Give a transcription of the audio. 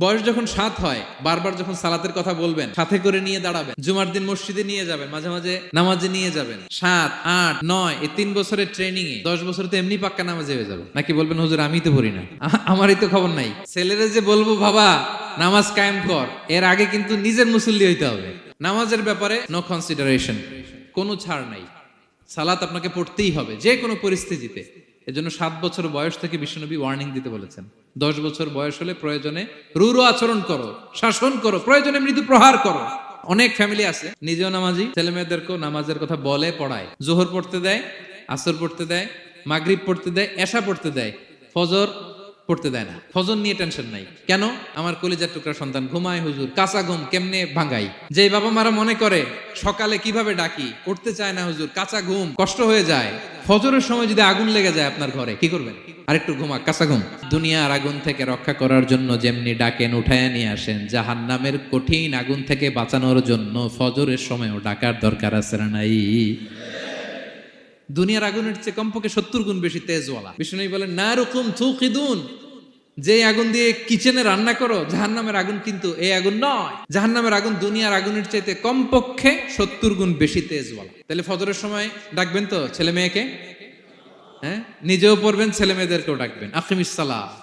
বয়স যখন 7 হয়, বারবার যখন সালাতের কথা বলবেন, সাথে করে নিয়ে দাঁড়াবেন, জুমার দিন মসজিদে নিয়ে যাবেন, মাঝে মাঝে নামাজে নিয়ে যাবেন। 7, 8, 9 এই 3 বছরের ট্রেনিং এ 10 বছর তো এমনি পাক্কা নামাজে হয়ে যাবে। নাকি বলবেন হুজুর আমি তো পড়ি না, আমারই তো খবর নাই। ছেলেরা যে বলবো বাবা নামাজ কায়েম কর, এর আগে কিন্তু নিজের মুসল্লি হইতে হবে। নামাজের ব্যাপারে নো কনসিডারেশন, কোনো ছাড় নাই। সালাত আপনাকে পড়তেই হবে যে কোনো পরিস্থিতিতে। এজন্য 7 বছর বয়স থেকে বিশ্বনবী ওয়ার্নিং দিতে বলেছেন। 10 বছর বয়স হলে প্রয়োজনে রূঢ় আচরণ করো, শাসন করো, প্রয়োজনে মৃদু প্রহার করো। অনেক ফ্যামিলি আছে নিজেও নামাজি, ছেলে মেয়েদেরকেও নামাজের কথা বলে পড়ায়। জোহর পড়তে দেয়, আসর পড়তে দেয়, মাগরিব পড়তে দেয়, এশা পড়তে দেয়, ফজর পড়তে দেয় না। ফজর নিয়ে টেনশন নাই। কেন? আমার কলিজার টুকরা সন্তান ঘুমায় হুজুর, কাঁচা ঘুম কেমনে ভাঙাই। যে বাবা মারা মনে করে সকালে কিভাবে ডাকি, উঠতে চায় না হুজুর, কাঁচা ঘুম কষ্ট হয়ে যায়। ফজরের সময় যদি আগুন লেগে যায় আপনার ঘরে, কি করবেন? আরেকটু ঘুমা, কাঁচা ঘুম। দুনিয়ার আগুন থেকে রক্ষা করার জন্য যেমনি ডাকেন, উঠায় নিয়ে আসেন, জাহান্নামের কঠিন আগুন থেকে বাঁচানোর জন্য ফজরের সময়ও ডাকার দরকার আছে না নাই? দুনিয়ার আগুনের চেয়ে কমপক্ষে 70 গুণ বেশি তেজওয়ালা। বিষ্ণু বলেন নারুকুম তুকিদুন, যে আগুন দিয়ে কিচেনে রান্না করো, জাহান্নামের আগুন কিন্তু এই আগুন নয়। জাহান্নামের আগুন দুনিয়ার আগুনের চাইতে কমপক্ষে 70 গুণ বেশি তেজওয়ালা। তাহলে ফজরের সময় ডাকবেন তো ছেলে মেয়েকে, হ্যাঁ, নিজেও পড়বেন, ছেলে মেয়েদেরকেও ডাকবেন। আকিমিস সালাহ,